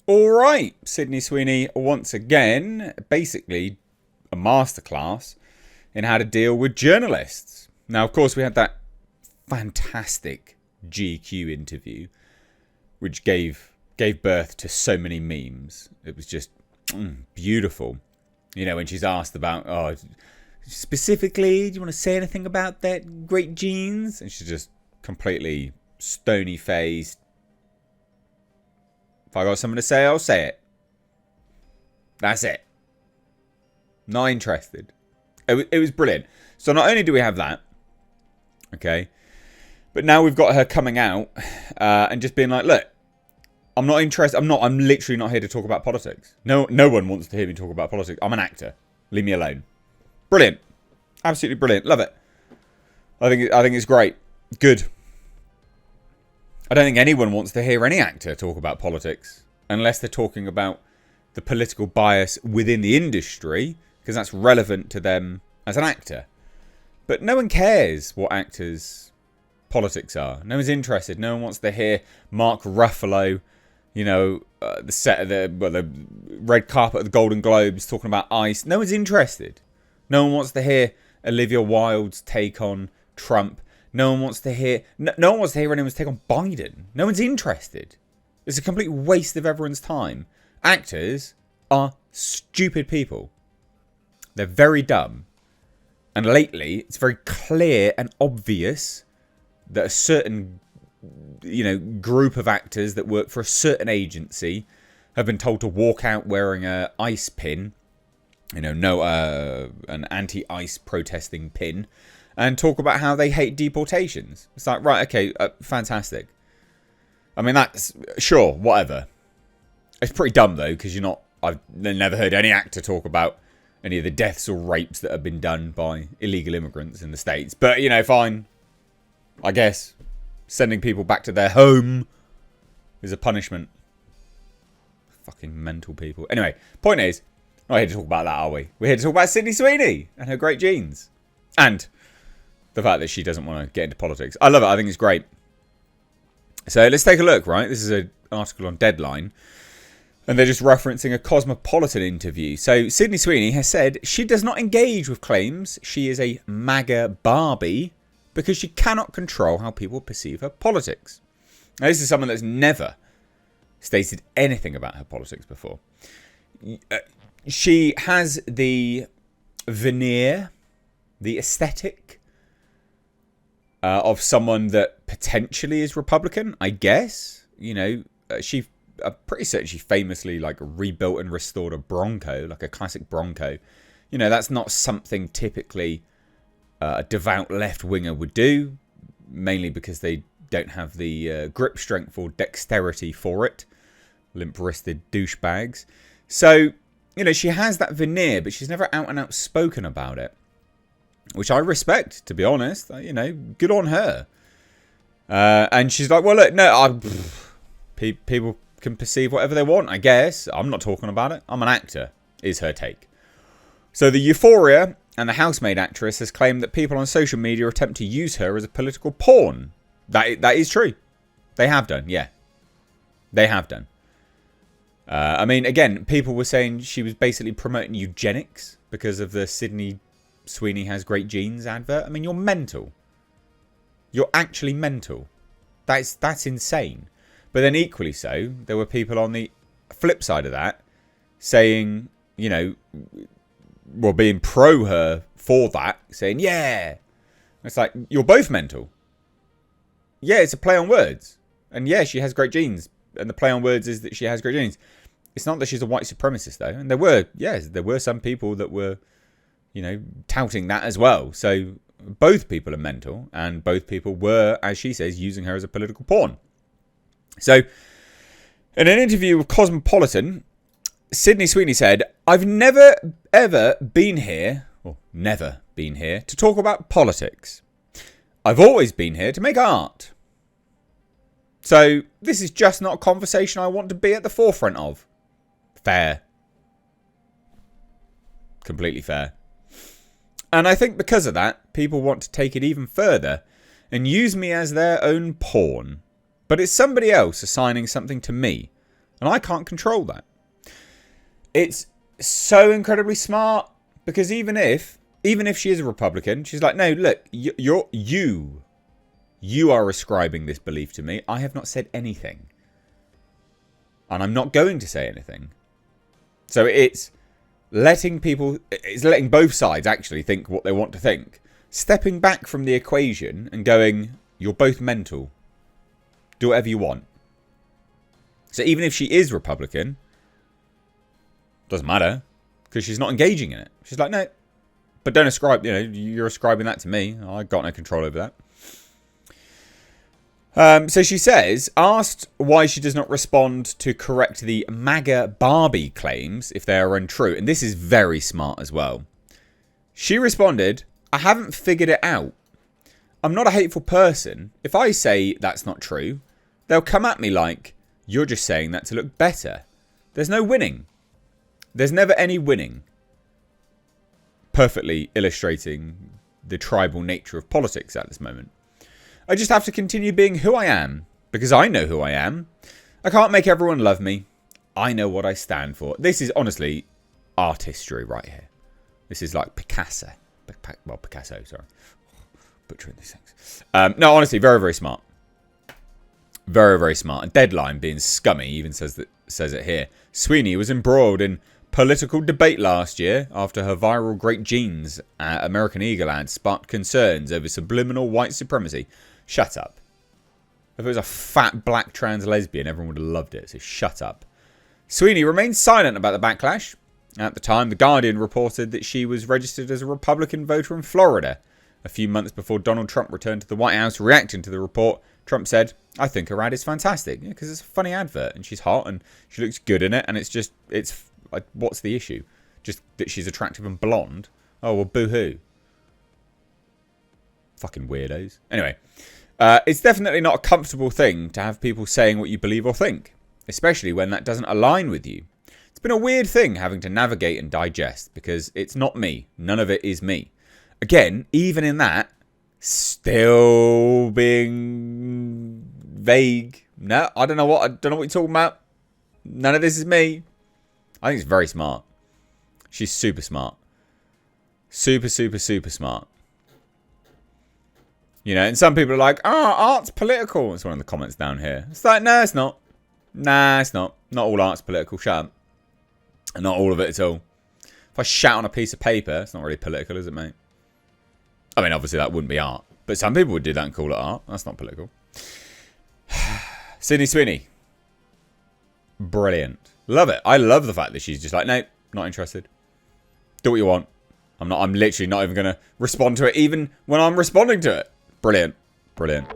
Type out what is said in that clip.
All right, Sydney Sweeney once again, basically a masterclass in how to deal with journalists. Now, of course, we had that fantastic GQ interview, which gave birth to so many memes. It was just beautiful. You know, when she's asked about, specifically, do you want to say anything about that great genes? And she's just completely stony faced. If I got something to say, I'll say it. That's it. Not interested. It was brilliant. So not only do we have that, okay, but now we've got her coming out and just being like, look, I'm not interested. I'm literally not here to talk about politics. No one wants to hear me talk about politics. I'm an actor. Leave me alone. Brilliant. Absolutely brilliant. Love it. I think it's great. Good. I don't think anyone wants to hear any actor talk about politics unless they're talking about the political bias within the industry, because that's relevant to them as an actor. But no one cares what actors' politics are. No one's interested. No one wants to hear Mark Ruffalo, the set of the red carpet of the Golden Globes talking about ICE. No one's interested. No one wants to hear Olivia Wilde's take on Trump. No one wants to hear anyone's take on Biden. No one's interested. It's a complete waste of everyone's time. Actors are stupid people. They're very dumb. And lately, it's very clear and obvious that a certain, group of actors that work for a certain agency have been told to walk out wearing a ICE pin, an anti-ICE protesting pin, and talk about how they hate deportations. It's like, right, okay, fantastic. I mean, that's, sure, whatever. It's pretty dumb, though, because I've never heard any actor talk about any of the deaths or rapes that have been done by illegal immigrants in the States. But, fine. I guess sending people back to their home is a punishment. Fucking mental people. Anyway, point is, we're not here to talk about that, are we? We're here to talk about Sydney Sweeney and her great genes. And the fact that she doesn't want to get into politics. I love it. I think it's great. So let's take a look, right? This is an article on Deadline. And they're just referencing a Cosmopolitan interview. So Sydney Sweeney has said she does not engage with claims she is a MAGA Barbie because she cannot control how people perceive her politics. Now, this is someone that's never stated anything about her politics before. She has the veneer, the aesthetic of someone that potentially is Republican, I guess. I'm pretty certain she famously rebuilt and restored a Bronco, like a classic Bronco. That's not something typically a devout left-winger would do, mainly because they don't have the grip strength or dexterity for it. Limp-wristed douchebags. So, she has that veneer, but she's never out and out spoken about it. Which I respect, to be honest. Good on her. And she's like, well, look, no, people can perceive whatever they want, I guess. I'm not talking about it. I'm an actor, is her take. So the Euphoria and the Housemaid actress has claimed that people on social media attempt to use her as a political pawn. That is true. They have done, yeah. They have done. Again, people were saying she was basically promoting eugenics because of the Sydney Sweeney has great genes advert. You're mental. You're actually mental. That's insane. But then equally so, there were people on the flip side of that saying, being pro her for that, saying, yeah. It's like, you're both mental. Yeah, it's a play on words. And yeah, she has great genes. And the play on words is that she has great genes. It's not that she's a white supremacist, though. And there were some people that were, touting that as well. So both people are mental. And both people were, as she says, using her as a political pawn. So, in an interview with Cosmopolitan, Sydney Sweeney said, I've never, ever been here, to talk about politics. I've always been here to make art. So, this is just not a conversation I want to be at the forefront of. Fair. Completely fair. And I think because of that, people want to take it even further and use me as their own pawn. But it's somebody else assigning something to me, And I can't control that. It's so incredibly smart, because even if she is a Republican, she's like, no, look, you are ascribing this belief to me. I have not said anything. And I'm not going to say anything. So it's letting both sides actually think what they want to think. Stepping back from the equation and going, you're both mental. Do whatever you want. So even if she is Republican, doesn't matter, because she's not engaging in it. She's like, no, but don't ascribe, you're ascribing that to me. I got no control over that. So she says, asked why she does not respond to correct the MAGA Barbie claims if they are untrue. And this is very smart as well. She responded, I haven't figured it out. I'm not a hateful person. If I say that's not true, they'll come at me like, you're just saying that to look better. There's no winning. There's never any winning. Perfectly illustrating the tribal nature of politics at this moment. I just have to continue being who I am, because I know who I am. I can't make everyone love me. I know what I stand for. This is honestly art history right here. This is like Picasso. Well, Picasso, sorry. Butchering these things. No, honestly, very, very smart. Very, very smart. A Deadline, being scummy, even says it here. Sweeney was embroiled in political debate last year after her viral Great Genes American Eagle ad sparked concerns over subliminal white supremacy. Shut up. If it was a fat black trans lesbian, everyone would have loved it, so shut up. Sweeney remained silent about the backlash. At the time, The Guardian reported that she was registered as a Republican voter in Florida. A few months before Donald Trump returned to the White House reacting to the report, Trump said, I think her ad is fantastic. Because it's a funny advert and she's hot and she looks good in it. And it's like, what's the issue? Just that she's attractive and blonde? Oh, well, boo-hoo. Fucking weirdos. Anyway, it's definitely not a comfortable thing to have people saying what you believe or think, especially when that doesn't align with you. It's been a weird thing having to navigate and digest because it's not me. None of it is me. Again, even in that, still being vague. No, I don't know what you're talking about. None of this is me. I think it's very smart. She's super smart. Super, super, super smart. And some people are like, art's political. It's one of the comments down here. It's like, no, it's not. Nah, it's not. Not all art's political. Shut up. And not all of it at all. If I shout on a piece of paper, it's not really political, is it, mate? I mean, obviously that wouldn't be art. But some people would do that and call it art. That's not political. Sydney Sweeney. Brilliant. Love it. I love the fact that she's just like, no, not interested. Do what you want. I'm literally not even going to respond to it even when I'm responding to it. Brilliant. Brilliant.